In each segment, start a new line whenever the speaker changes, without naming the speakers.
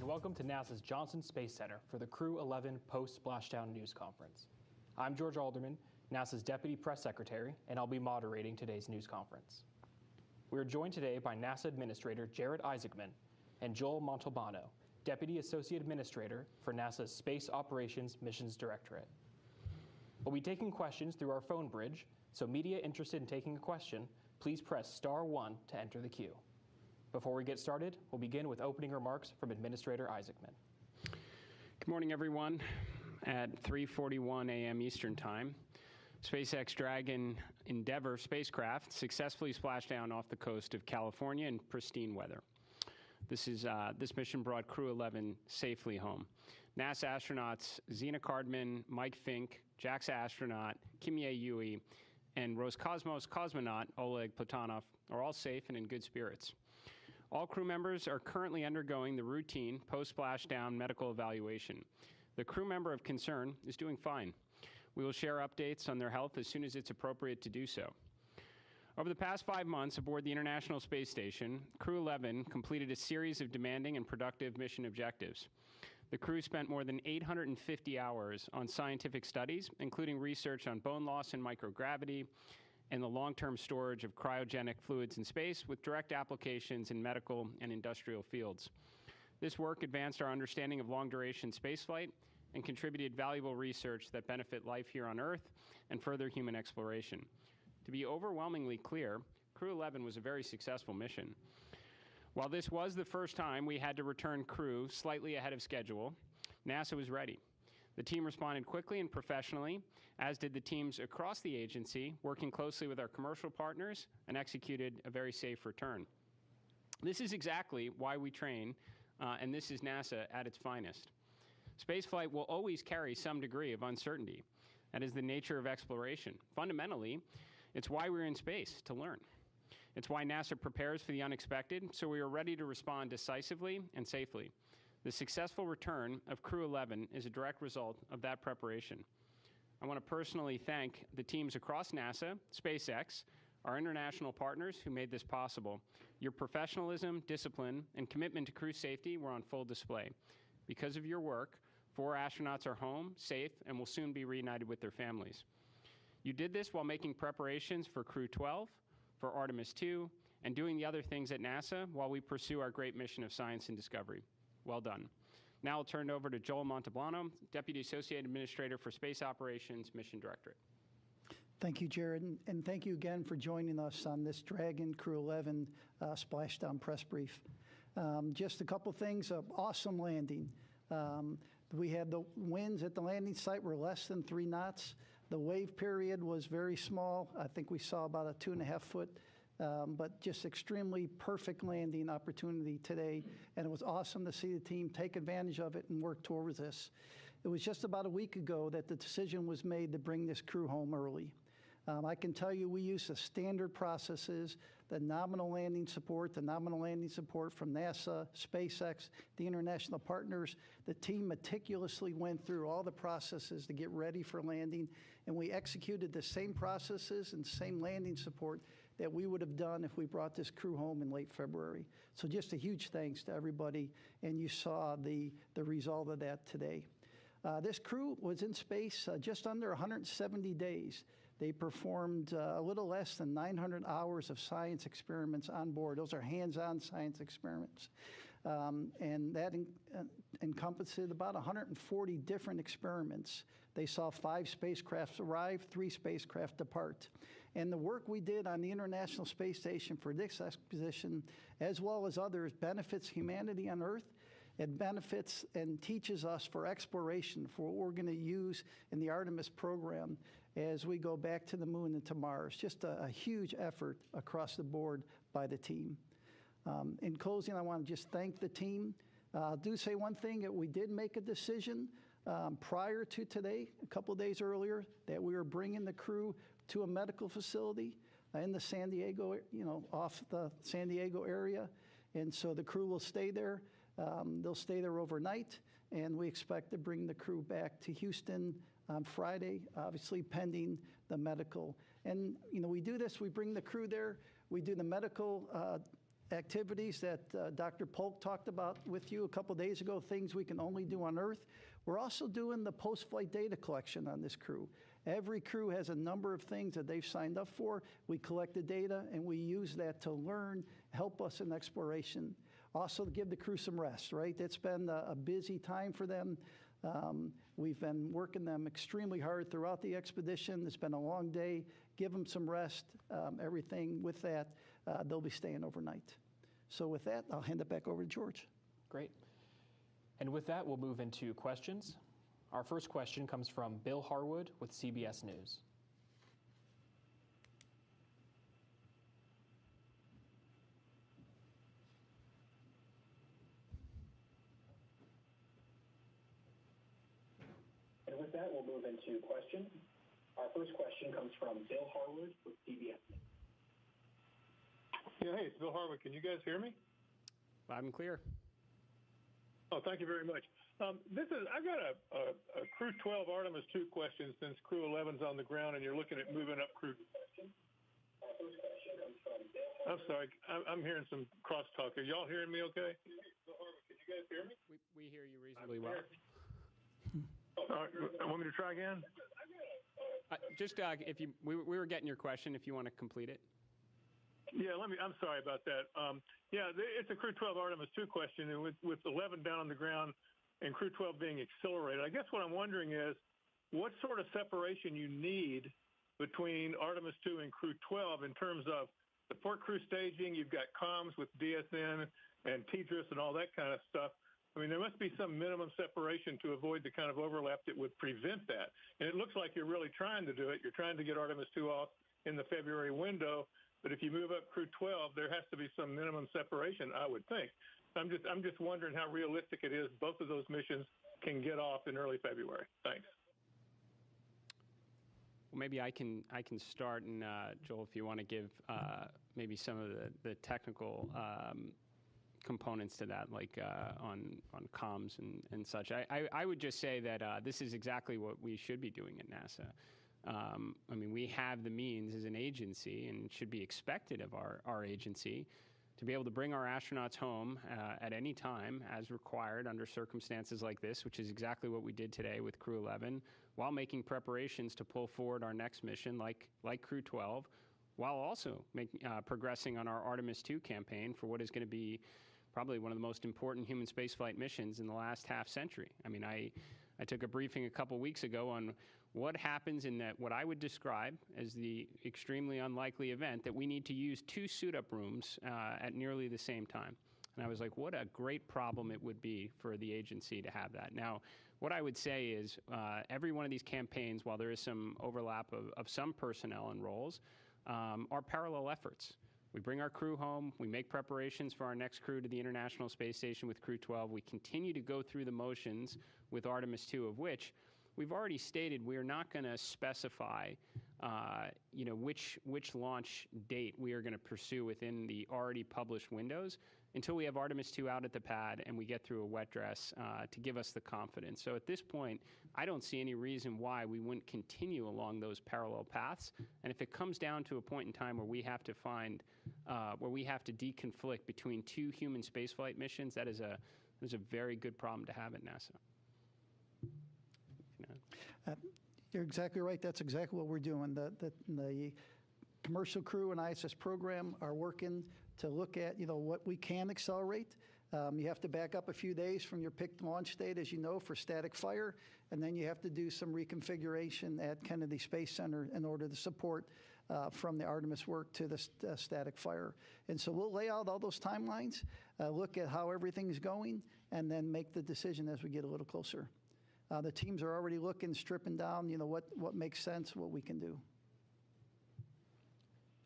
welcome to NASA's Johnson Space Center for the Crew 11 Post-Splashdown News Conference. I'm George Alderman, NASA's Deputy Press Secretary, and I'll be moderating today's news conference. We are joined today by NASA Administrator Jared Isaacman and Joel Montalbano, Deputy Associate Administrator for NASA's Space Operations Missions Directorate. We'll be taking questions through our phone bridge, so media interested in taking a question, please press star 1 to enter the queue. Before we get started, we'll begin with opening remarks from Administrator Isaacman.
Good morning, everyone. At 3:41 a.m. Eastern Time, SpaceX Dragon Endeavour spacecraft successfully splashed down off the coast of California in pristine weather. This mission brought Crew 11 safely home. NASA astronauts Zena Cardman, Mike Fink, JAXA astronaut Kimye Yui, and Roscosmos cosmonaut Oleg Platonov are all safe and in good spirits. All crew members are currently undergoing the routine post-splashdown medical evaluation. The crew member of concern is doing fine. We will share updates on their health as soon as it's appropriate to do so. Over the past 5 months aboard the International Space Station, Crew 11 completed a series of demanding and productive mission objectives. The crew spent more than 850 hours on scientific studies, including research on bone loss and microgravity, and the long-term storage of cryogenic fluids in space with direct applications in medical and industrial fields. This work advanced our understanding of long-duration spaceflight and contributed valuable research that benefit life here on Earth and further human exploration. To be overwhelmingly clear, Crew 11 was a very successful mission. While this was the first time we had to return crew slightly ahead of schedule, NASA was ready. The team responded quickly and professionally, as did the teams across the agency, working closely with our commercial partners, and executed a very safe return. This is exactly why we train, and this is NASA at its finest. Spaceflight will always carry some degree of uncertainty. That is the nature of exploration. Fundamentally, it's why we're in space, to learn. It's why NASA prepares for the unexpected, so we are ready to respond decisively and safely. The successful return of Crew 11 is a direct result of that preparation. I want to personally thank the teams across NASA, SpaceX, our international partners who made this possible. Your professionalism, discipline, and commitment to crew safety were on full display. Because of your work, 4 astronauts are home, safe, and will soon be reunited with their families. You did this while making preparations for Crew 12, for Artemis 2, and doing the other things at NASA while we pursue our great mission of science and discovery. Well done. Now I'll turn it over to Joel Montalbano, Deputy Associate Administrator for Space Operations Mission Directorate.
Thank you, Jared, and thank you again for joining us on this Dragon Crew 11 splashdown press brief. Just a couple things, awesome landing. We had the winds at the landing site were less than 3 knots. The wave period was very small. I think we saw about a 2.5 foot, but just extremely perfect landing opportunity today. And it was awesome to see the team take advantage of it and work towards this. It was just about a week ago that the decision was made to bring this crew home early. I can tell you we use the standard processes, the nominal landing support from NASA, SpaceX, the international partners. The team meticulously went through all the processes to get ready for landing, and we executed the same processes and same landing support that we would have done if we brought this crew home in late February. So just a huge thanks to everybody, and you saw the result of that today. This crew was in space just under 170 days. They performed a little less than 900 hours of science experiments on board. Those are hands-on science experiments. And that encompassed about 140 different experiments. They saw 5 spacecraft arrive, 3 spacecraft depart. And the work we did on the International Space Station for this expedition, as well as others, benefits humanity on Earth. It benefits and teaches us for exploration, for what we're going to use in the Artemis program as we go back to the moon and to Mars. Just a huge effort across the board by the team. In closing, I want to just thank the team. I'll do say one thing, that we did make a decision prior to today, a couple of days earlier, that we were bringing the crew to a medical facility in the San Diego, off the San Diego area. And so the crew will stay there. They'll stay there overnight, and we expect to bring the crew back to Houston on Friday, obviously pending the medical. And, we do this, we bring the crew there, we do the medical activities that Dr. Polk talked about with you a couple days ago, things we can only do on Earth. We're also doing the post-flight data collection on this crew. Every crew has a number of things that they've signed up for. We collect the data, and we use that to learn, help us in exploration. Also to give the crew some rest, right? It's been a busy time for them. We've been working them extremely hard throughout the expedition. It's been a long day. Give them some rest, everything with that. They'll be staying overnight. So with that, I'll hand it back over to George.
Great. And with that, we'll move into questions. Our first question comes from Bill Harwood with CBS News.
And with that, we'll move into questions. Our first question comes from Bill Harwood with CBS News.
Yeah, hey, it's Bill Harwood. Can you guys hear me?
Loud and clear.
Oh, thank you very much. I've got a Crew 12 Artemis 2 question since Crew 11's on the ground and you're looking at moving up Crew. I'm sorry, I'm hearing some crosstalk. Are y'all hearing me okay? Bill Harwood, can you guys hear me?
We hear you reasonably well.
All right, want me to try again?
We were getting your question, if you want to complete it.
Yeah, I'm sorry about that. It's a Crew 12 Artemis 2 question, and with 11 down on the ground and Crew 12 being accelerated, I guess what I'm wondering is what sort of separation you need between Artemis 2 and Crew 12 in terms of support crew staging. You've got comms with DSN and TDRS and all that kind of stuff. I mean, there must be some minimum separation to avoid the kind of overlap that would prevent that. And it looks like you're really trying to do it. You're trying to get Artemis 2 off in the February window. But if you move up Crew 12, there has to be some minimum separation, I would think. I'm just wondering how realistic it is both of those missions can get off in early February. Thanks.
Well, maybe I can start, and Joel, if you want to give maybe some of the technical components to that, like on comms and such. I would just say that this is exactly what we should be doing at NASA. I mean, we have the means as an agency, and it should be expected of our agency, to be able to bring our astronauts home at any time as required under circumstances like this, which is exactly what we did today with Crew 11, while making preparations to pull forward our next mission like Crew 12, while also progressing on our Artemis 2 campaign for what is going to be probably one of the most important human spaceflight missions in the last half century. I mean, I took a briefing a couple weeks ago on what happens in that what I would describe as the extremely unlikely event that we need to use 2 suit-up rooms at nearly the same time. And I was like, what a great problem it would be for the agency to have that. Now, what I would say is every one of these campaigns, while there is some overlap of some personnel and roles, are parallel efforts. We bring our crew home. We make preparations for our next crew to the International Space Station with Crew 12. We continue to go through the motions with Artemis 2, of which we've already stated we are not going to specify, which launch date we are going to pursue within the already published windows until we have Artemis 2 out at the pad and we get through a wet dress to give us the confidence. So at this point, I don't see any reason why we wouldn't continue along those parallel paths. And if it comes down to a point in time where we have to deconflict between 2 human spaceflight missions, that is a very good problem to have at NASA.
You're exactly right. That's exactly what we're doing. The commercial crew and ISS program are working to look at, what we can accelerate. You have to back up a few days from your picked launch date, as you know, for static fire, and then you have to do some reconfiguration at Kennedy Space Center in order to support from the Artemis work to the static fire. And so we'll lay out all those timelines, look at how everything's going, and then make the decision as we get a little closer. The teams are already looking, stripping down, what makes sense, what we can do.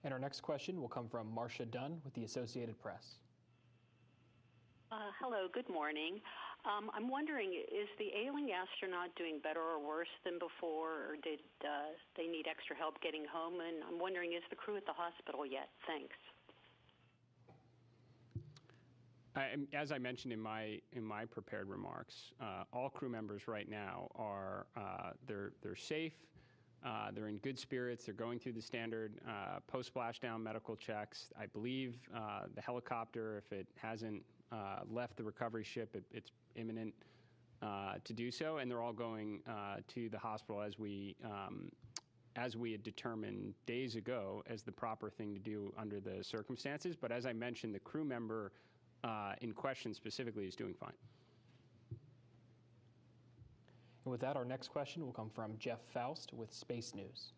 And our next question will come from Marcia Dunn with the Associated Press.
Hello, good morning. I'm wondering, is the ailing astronaut doing better or worse than before, or did they need extra help getting home? And I'm wondering, is the crew at the hospital yet? Thanks.
As I mentioned in my prepared remarks, all crew members right now are they're safe. They're in good spirits. They're going through the standard post-splashdown medical checks. I believe the helicopter, if it hasn't left the recovery ship, it's imminent to do so, and they're all going to the hospital as we had determined days ago as the proper thing to do under the circumstances. But as I mentioned, the crew member in question specifically is doing fine.
And with that, our next question will come from Jeff Faust with Space News.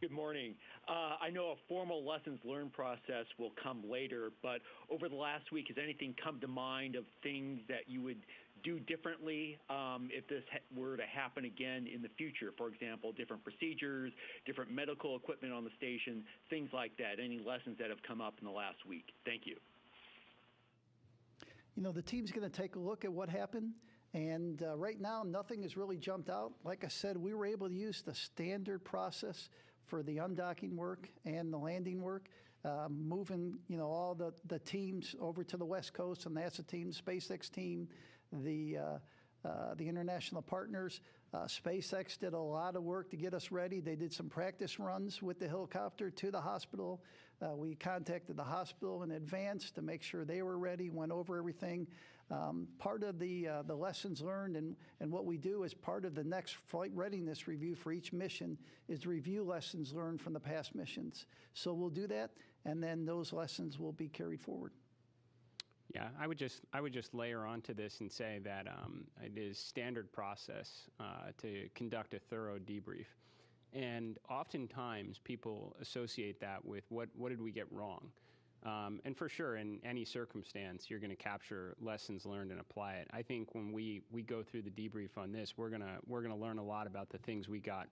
Good morning. I know a formal lessons learned process will come later, but over the last week, has anything come to mind of things that you would do differently if this were to happen again in the future? For example, different procedures, different medical equipment on the station, things like that. Any lessons that have come up in the last week? Thank you.
You know, the team's going to take a look at what happened. And right now, nothing has really jumped out. Like I said, we were able to use the standard process for the undocking work and the landing work, moving, you know, all the teams over to the West Coast, the NASA team, SpaceX team, the international partners. SpaceX did a lot of work to get us ready. They did some practice runs with the helicopter to the hospital. We contacted the hospital in advance to make sure they were ready, went over everything. Part of the lessons learned and what we do as part of the next flight readiness review for each mission is to review lessons learned from the past missions. So we'll do that, and then those lessons will be carried forward.
Yeah, I would just layer onto this and say that it is standard process to conduct a thorough debrief. And oftentimes people associate that with what did we get wrong? And for sure, in any circumstance, you're going to capture lessons learned and apply it. I think when we go through the debrief on this, we're gonna learn a lot about the things we got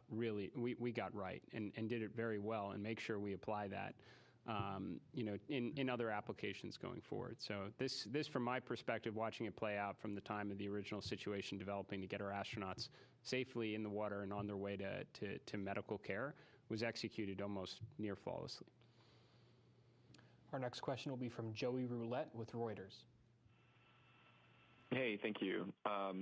we got right and did it very well, and make sure we apply that in other applications going forward. So this from my perspective, watching it play out from the time of the original situation developing to get our astronauts safely in the water and on their way to medical care, was executed almost near flawlessly.
Our next question will be from Joey Roulette with Reuters.
Hey, thank you.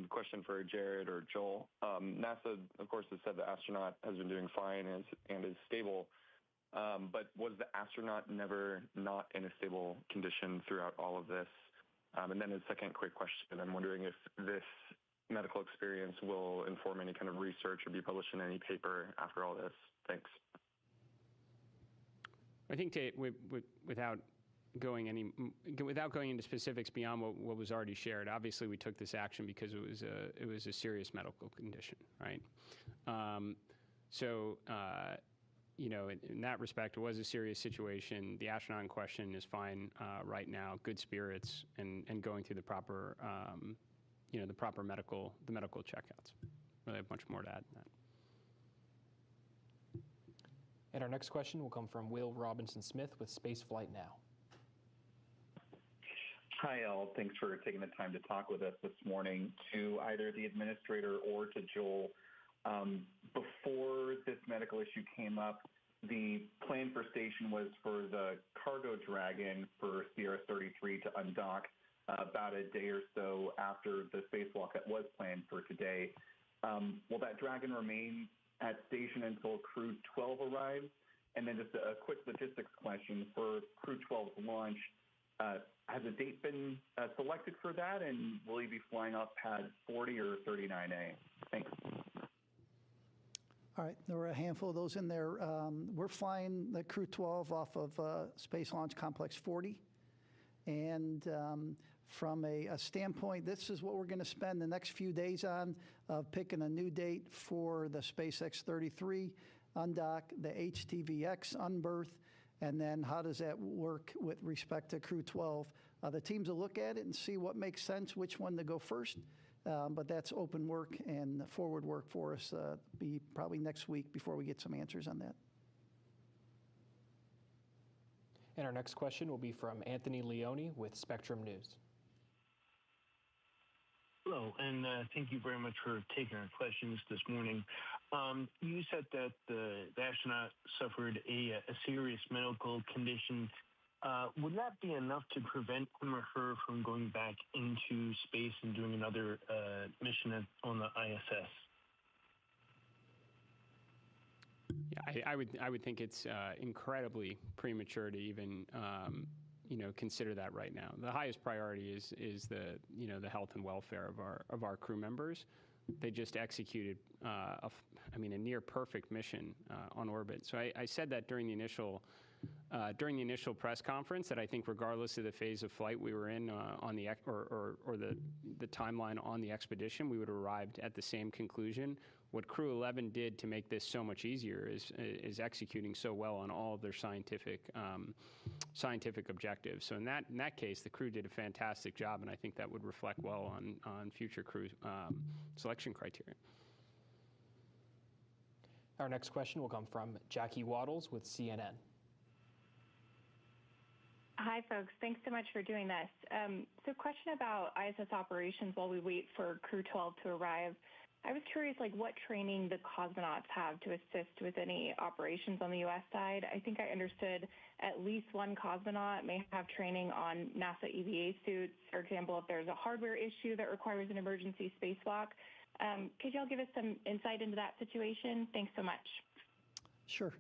Question for Jared or Joel. NASA, of course, has said the astronaut has been doing fine and is stable, but was the astronaut never not in a stable condition throughout all of this? And then a second quick question, I'm wondering if this medical experience will inform any kind of research or be published in any paper after all this. Thanks. I think
without going into specifics beyond what was already shared, obviously we took this action because it was a serious medical condition, right? In that respect, it was a serious situation. The astronaut in question is fine right now, good spirits, and going through the proper medical checkouts. Really have much more to add than that.
And our next question will come from Will Robinson-Smith with Spaceflight Now.
Hi, all. Thanks for taking the time to talk with us this morning. To either the administrator or to Joel, before this medical issue came up, the plan for station was for the cargo Dragon for Sierra 33 to undock about a day or so after the spacewalk that was planned for today. Will that Dragon remain at station until Crew 12 arrives? And then just a quick logistics question for Crew 12's launch. Has a date been selected for that, and will he be flying off pad 40 or 39A? Thanks.
All right, there were a handful of those in there. We're flying the Crew 12 off of Space Launch Complex 40. And from a standpoint, this is what we're going to spend the next few days on, picking a new date for the SpaceX 33 undock, the HTVX unberth, and then how does that work with respect to Crew 12. The teams will look at it and see what makes sense, which one to go first. But that's open work and forward work for us. Be probably next week before we get some answers on that.
And our next question will be from Anthony Leone with Spectrum News.
Hello, and thank you very much for taking our questions this morning. You said that the astronaut suffered a serious medical condition. Would that be enough to prevent him or her from going back into space and doing another mission on the ISS?
Yeah, I would think it's incredibly premature to even consider that right now. The highest priority is the health and welfare of our crew members. They just executed a near perfect mission on orbit. So I said that during the initial press conference that I think regardless of the phase of flight we were in on the the timeline on the expedition, we would have arrived at the same conclusion. What Crew 11 did to make this so much easier is executing so well on all of their scientific objectives. So in that case, the crew did a fantastic job, and I think that would reflect well on future crew selection criteria.
Our next question will come from Jackie Waddles with CNN.
Hi, folks. Thanks so much for doing this. So question about ISS operations while we wait for Crew 12 to arrive. I was curious, what training the cosmonauts have to assist with any operations on the U.S. side. I think I understood at least one cosmonaut may have training on NASA EVA suits, for example, if there's a hardware issue that requires an emergency spacewalk. Could y'all give us some insight into that situation? Thanks so much.
Sure.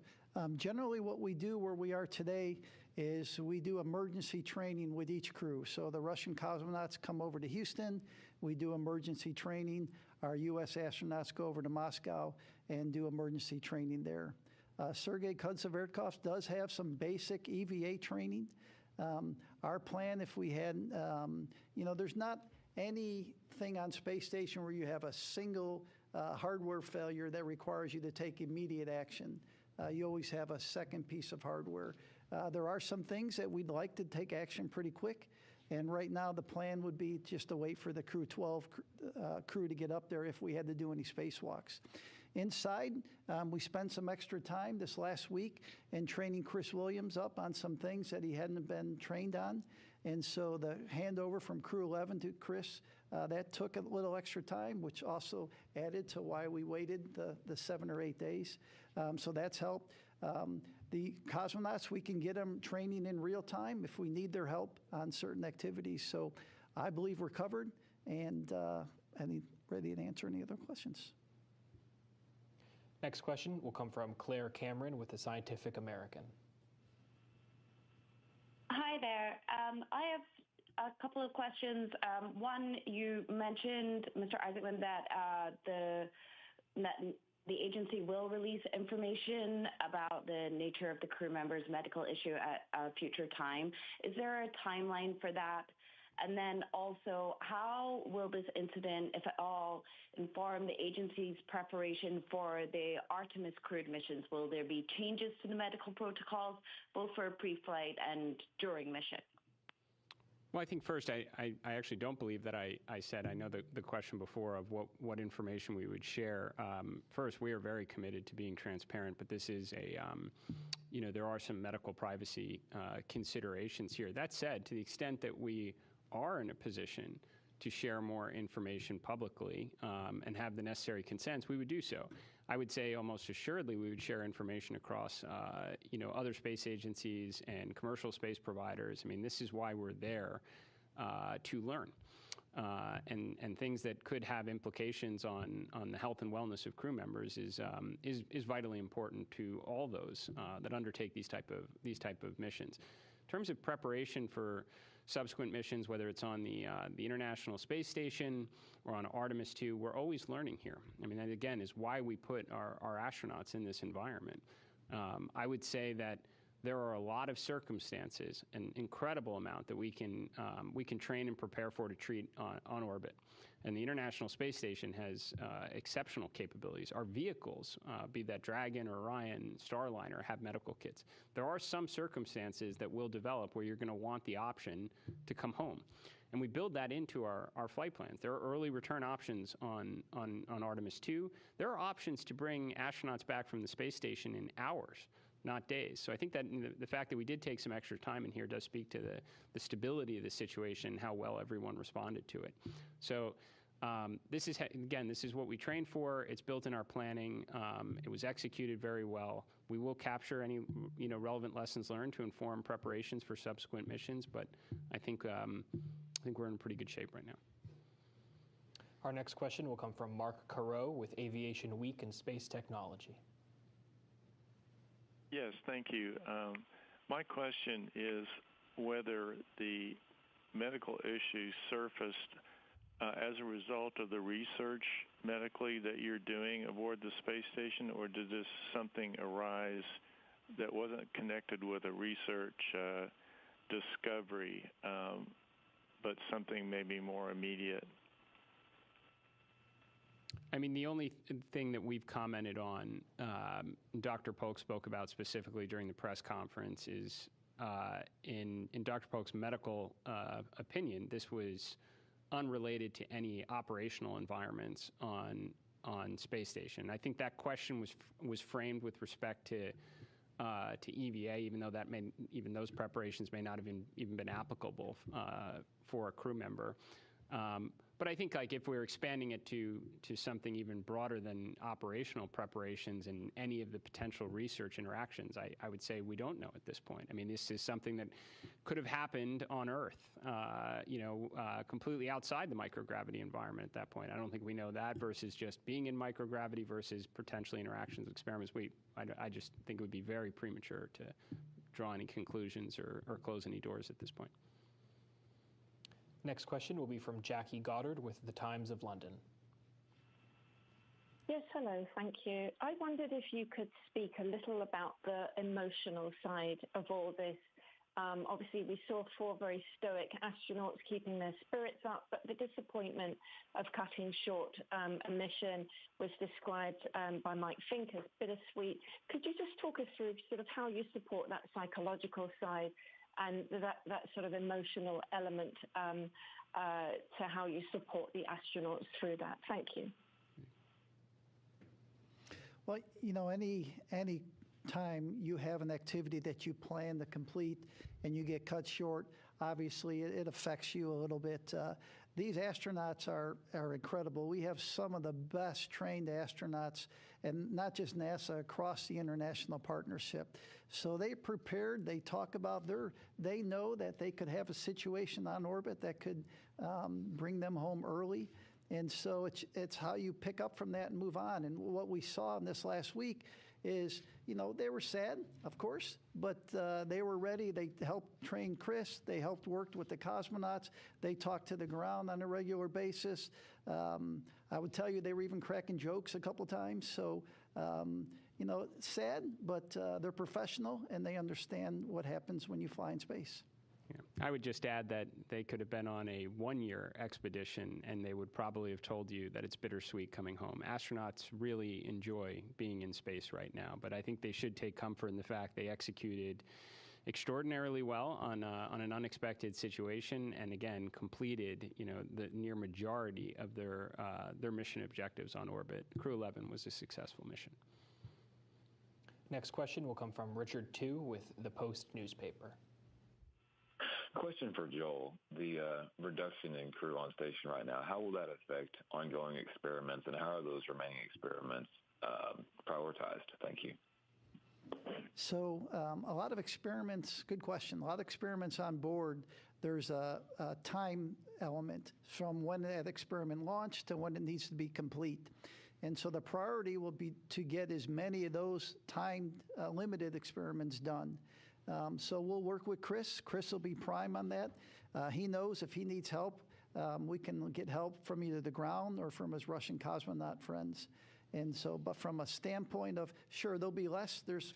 Generally, what we do where we are today is we do emergency training with each crew. So the Russian cosmonauts come over to Houston. We do emergency training. Our U.S. astronauts go over to Moscow and do emergency training there. Sergei Kudzovertkov does have some basic EVA training. Our plan, if we had, there's not anything on space station where you have a single hardware failure that requires you to take immediate action. You always have a second piece of hardware. There are some things that we'd like to take action pretty quick. And right now, the plan would be just to wait for the Crew 12 crew to get up there if we had to do any spacewalks. Inside, we spent some extra time this last week in training Chris Williams up on some things that he hadn't been trained on. And so the handover from Crew 11 to Chris, that took a little extra time, which also added to why we waited the 7 or 8 days. So that's helped. The cosmonauts, we can get them training in real time if we need their help on certain activities. So I believe we're covered, and I'm ready to answer any other questions.
Next question will come from Claire Cameron with the Scientific American.
Hi there. I have a couple of questions. One, you mentioned, Mr. Isaacman, that the agency will release information about the nature of the crew member's medical issue at a future time. Is there a timeline for that? And then also, how will this incident, if at all, inform the agency's preparation for the Artemis crewed missions? Will there be changes to the medical protocols, both for pre-flight and during mission?
Well, I think first, I actually don't believe that I said, I know the question before of what information we would share. First, we are very committed to being transparent, but this is there are some medical privacy considerations here. That said, to the extent that we are in a position to share more information publicly and have the necessary consents, we would do so. I would say almost assuredly we would share information across other space agencies and commercial space providers. I mean, this is why we're there to learn. And things that could have implications on the health and wellness of crew members is vitally important to all those that undertake these type of missions. In terms of preparation for subsequent missions, whether it's on the International Space Station or on Artemis II, we're always learning here. I mean, that again is why we put our astronauts in this environment. I would say that there are a lot of circumstances, an incredible amount that we can train and prepare for to treat on orbit. And the International Space Station has exceptional capabilities. Our vehicles, be that Dragon or Orion, Starliner, have medical kits. There are some circumstances that will develop where you're going to want the option to come home. And we build that into our flight plans. There are early return options on Artemis II. There are options to bring astronauts back from the space station in hours, not days. So I think that the fact that we did take some extra time in here does speak to the stability of the situation, how well everyone responded to it. So this is what we trained for. It's built in our planning. It was executed very well. We will capture any relevant lessons learned to inform preparations for subsequent missions. But I think we're in pretty good shape right now.
Our next question will come from Mark Carreau with Aviation Week and Space Technology.
Yes, thank you. My question is whether the medical issues surfaced as a result of the research medically that you're doing aboard the space station, or did this something arise that wasn't connected with a research discovery, but something maybe more immediate?
I mean, the only thing that we've commented on, Dr. Polk spoke about specifically during the press conference, is in Dr. Polk's medical opinion, this was unrelated to any operational environments on space station. I think that question was framed with respect to EVA, even though even those preparations may not have even been applicable for a crew member. But I think, like, if we're expanding it to something even broader than operational preparations and any of the potential research interactions, I would say we don't know at this point. I mean, this is something that could have happened on Earth, completely outside the microgravity environment at that point. I don't think we know that versus just being in microgravity versus potentially interactions, experiments. I just think it would be very premature to draw any conclusions or close any doors at this point.
Next question will be from Jackie Goddard with The Times of London.
Yes, hello, thank you. I wondered if you could speak a little about the emotional side of all this. Obviously, we saw 4 very stoic astronauts keeping their spirits up, but the disappointment of cutting short a mission was described by Mike Fink as bittersweet. Could you just talk us through sort of how you support that psychological side and that sort of emotional element to how you support the astronauts through that? Thank you.
Well, any time you have an activity that you plan to complete and you get cut short, obviously it affects you a little bit. These astronauts are incredible. We have some of the best trained astronauts, and not just NASA, across the international partnership. So they prepared, they talk about they know that they could have a situation on orbit that could bring them home early. And so it's how you pick up from that and move on. And what we saw in this last week is, they were sad, of course, but they were ready. They helped train Chris. They helped work with the cosmonauts. They talked to the ground on a regular basis. I would tell you they were even cracking jokes a couple times. So, sad, but they're professional and they understand what happens when you fly in space.
Yeah. I would just add that they could have been on a 1-year expedition and they would probably have told you that it's bittersweet coming home. Astronauts really enjoy being in space right now, but I think they should take comfort in the fact they executed extraordinarily well on an unexpected situation, and again completed the near majority of their mission objectives on orbit. Crew 11 was a successful mission.
Next question will come from Richard Tu with the Post newspaper.
Question for Joel. The reduction in crew on station right now, how will that affect ongoing experiments, and how are those remaining experiments prioritized? Thank you.
So a lot of experiments, good question, a lot of experiments on board. There's a time element from when that experiment launched to when it needs to be complete. And so the priority will be to get as many of those time limited experiments done. So we'll work with Chris. Chris will be prime on that. He knows if he needs help, we can get help from either the ground or from his Russian cosmonaut friends. And so, but from a standpoint of, sure, there'll be less. There's,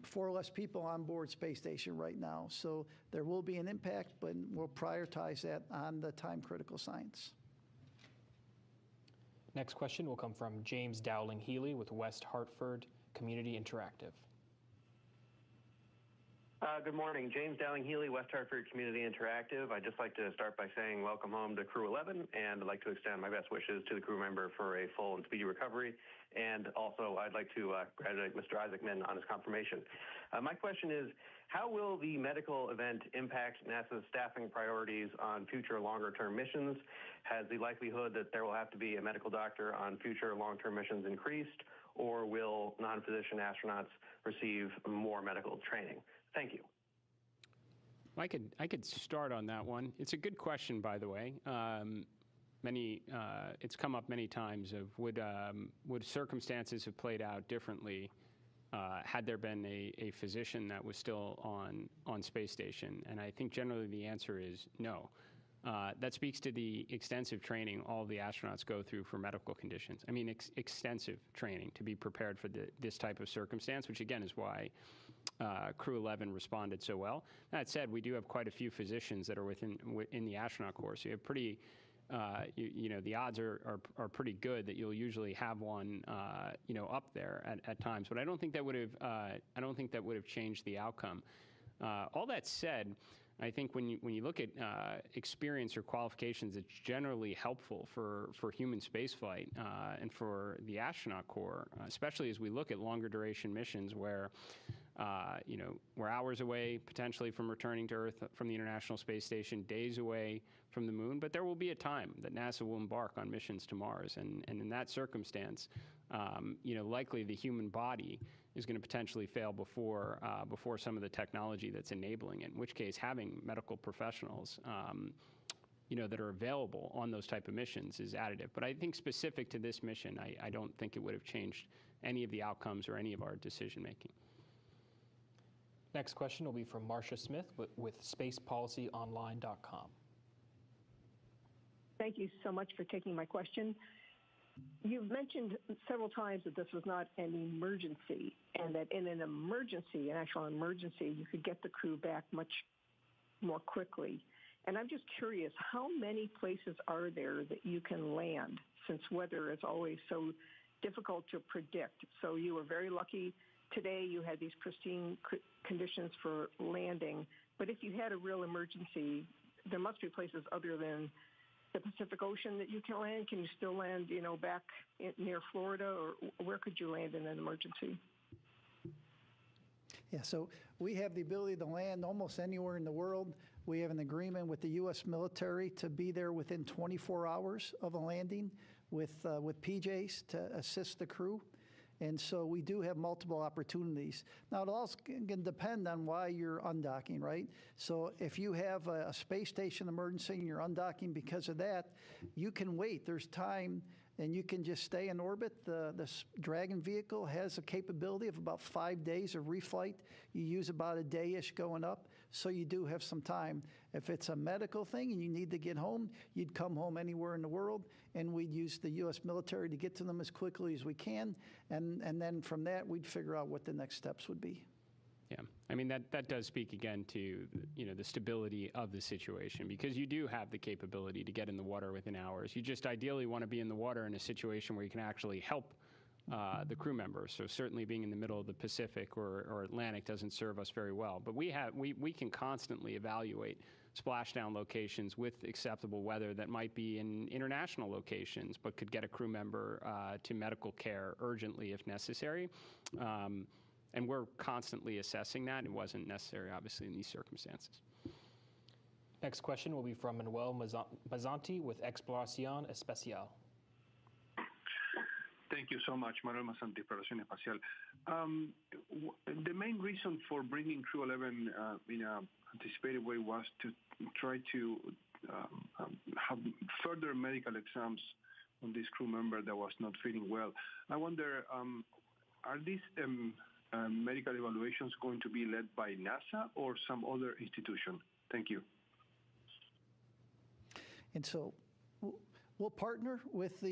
4 less people on board space station right now. So there will be an impact, but we'll prioritize that on the time critical science.
Next question will come from James Dowling Healy with West Hartford Community Interactive.
Good morning. James Dowling Healy, West Hartford Community Interactive. I'd just like to start by saying welcome home to Crew 11, and I'd like to extend my best wishes to the crew member for a full and speedy recovery. And also, I'd like to congratulate Mr. Isaacman on his confirmation. My question is, how will the medical event impact NASA's staffing priorities on future longer-term missions? Has the likelihood that there will have to be a medical doctor on future long-term missions increased, or will non-physician astronauts receive more medical training? Thank you.
I could start on that one. It's a good question, by the way. It's come up many times of would circumstances have played out differently had there been a physician that was still on space station? And I think generally the answer is no. That speaks to the extensive training all of the astronauts go through for medical conditions. I mean, extensive training to be prepared for this type of circumstance, which again is why Crew 11 responded so well. That said, we do have quite a few physicians that are in the astronaut corps. So you have pretty, the odds are pretty good that you'll usually have one, up there at times. But I don't think that would have changed the outcome. All that said, I think when you look at experience or qualifications, it's generally helpful for human spaceflight and for the astronaut corps, especially as we look at longer duration missions where we're hours away potentially from returning to Earth from the International Space Station, days away from the moon. But there will be a time that NASA will embark on missions to Mars, and in that circumstance, likely the human body is going to potentially fail before some of the technology that's enabling it, in which case having medical professionals that are available on those type of missions is additive. But I think specific to this mission, I don't think it would have changed any of the outcomes or any of our decision making.
Next question will be from Marcia Smith with spacepolicyonline.com.
Thank you so much for taking my question. You've mentioned several times that this was not an emergency, and that in an actual emergency, you could get the crew back much more quickly. And I'm just curious, how many places are there that you can land, since weather is always so difficult to predict? So you were very lucky today. You had these pristine conditions for landing. But if you had a real emergency, there must be places other than the Pacific Ocean that you can land. Can you still land, back near Florida, or where could you land in an emergency?
Yeah, so we have the ability to land almost anywhere in the world. We have an agreement with the U.S. military to be there within 24 hours of a landing with PJs to assist the crew. And so we do have multiple opportunities. Now, it also can depend on why you're undocking, right? So if you have a space station emergency and you're undocking because of that, you can wait. There's time, and you can just stay in orbit. The Dragon vehicle has a capability of about 5 days of reflight. You use about a day-ish going up, so you do have some time. If it's a medical thing and you need to get home, you'd come home anywhere in the world, and we'd use the U.S. military to get to them as quickly as we can, and then from that, we'd figure out what the next steps would be.
Yeah, I mean, that does speak again to, the stability of the situation, because you do have the capability to get in the water within hours. You just ideally want to be in the water in a situation where you can actually help the crew members. So certainly being in the middle of the Pacific or Atlantic doesn't serve us very well. But we can constantly evaluate splashdown locations with acceptable weather that might be in international locations, but could get a crew member to medical care urgently if necessary. And we're constantly assessing that. It wasn't necessary, obviously, in these circumstances.
Next question will be from Manuel Mazzanti with Exploración Espacial.
Thank you so much, Manuel Mazzanti, Estación Espacial. The main reason for bringing Crew 11 in an anticipated way was to try to have further medical exams on this crew member that was not feeling well. I wonder, are these medical evaluations going to be led by NASA or some other institution? Thank you.
And so we'll partner with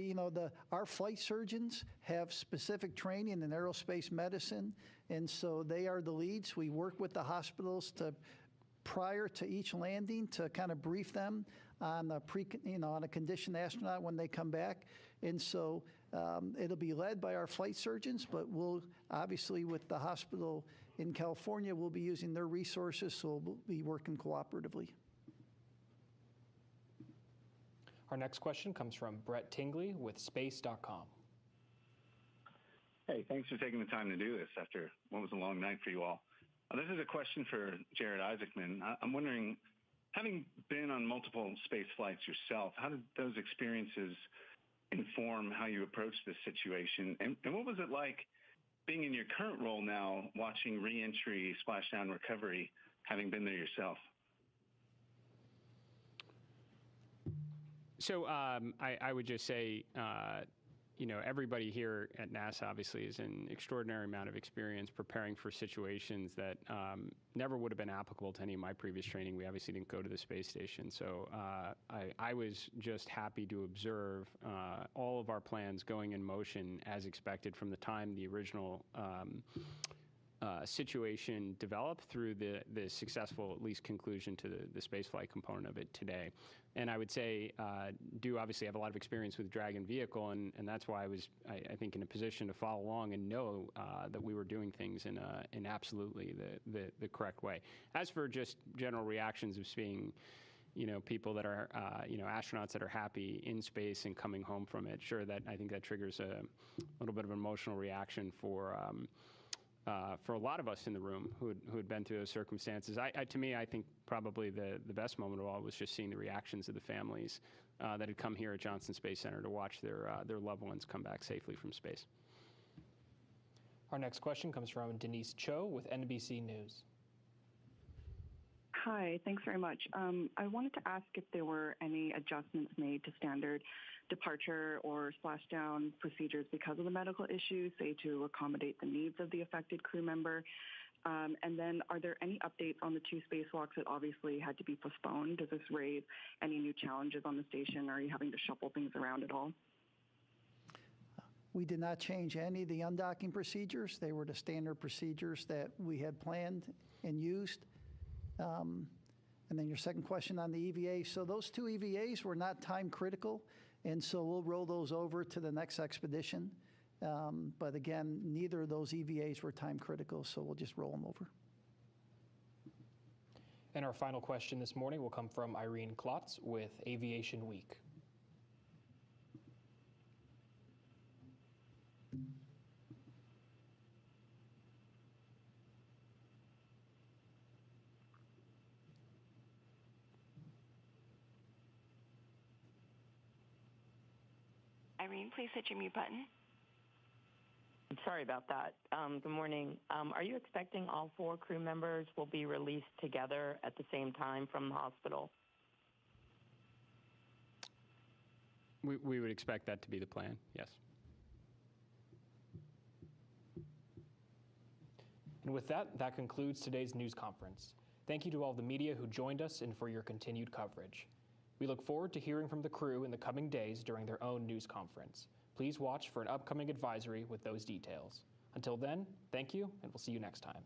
our flight surgeons have specific training in aerospace medicine, and so they are the leads. We work with the hospitals prior to each landing to kind of brief them on on a conditioned astronaut when they come back. And so it'll be led by our flight surgeons, but we'll obviously with the hospital in California, we'll be using their resources, so we'll be working cooperatively.
Our next question comes from Brett Tingley with space.com.
Hey, thanks for taking the time to do this after what was a long night for you all. This is a question for Jared Isaacman. I'm wondering, having been on multiple space flights yourself, how did those experiences inform how you approach this situation? And what was it like being in your current role now, watching re-entry, splashdown recovery, having been there yourself?
So I would just say everybody here at NASA obviously is an extraordinary amount of experience preparing for situations that never would have been applicable to any of my previous training. We obviously didn't go to the space station. So I was just happy to observe all of our plans going in motion as expected from the time the original situation developed through the successful, at least, conclusion to the spaceflight component of it today. And I would say, do obviously have a lot of experience with Dragon vehicle, and that's why I was, I think, in a position to follow along and know that we were doing things in absolutely the correct way. As for just general reactions of seeing, people that are, astronauts that are happy in space and coming home from it, sure, that I think that triggers a little bit of an emotional reaction for a lot of us in the room who had been through those circumstances. To me, I think probably the best moment of all was just seeing the reactions of the families that had come here at Johnson Space Center to watch their loved ones come back safely from space.
Our next question comes from Denise Cho with NBC News.
Hi, thanks very much. I wanted to ask if there were any adjustments made to standard departure or splashdown procedures because of the medical issues, say to accommodate the needs of the affected crew member. And then are there any updates on the 2 spacewalks that obviously had to be postponed? Does this raise any new challenges on the station? Are you having to shuffle things around at all?
We did not change any of the undocking procedures. They were the standard procedures that we had planned and used. And then your second question on the EVA. So those 2 EVAs were not time critical, and so we'll roll those over to the next expedition. But again, neither of those EVAs were time critical, so we'll just roll them over.
And our final question this morning will come from Irene Klotz with Aviation Week.
Irene, please hit your mute button.
Sorry about that. Good morning. Are you expecting all 4 crew members will be released together at the same time from the hospital?
We would expect that to be the plan, yes.
And with that, that concludes today's news conference. Thank you to all the media who joined us and for your continued coverage. We look forward to hearing from the crew in the coming days during their own news conference. Please watch for an upcoming advisory with those details. Until then, thank you, and we'll see you next time.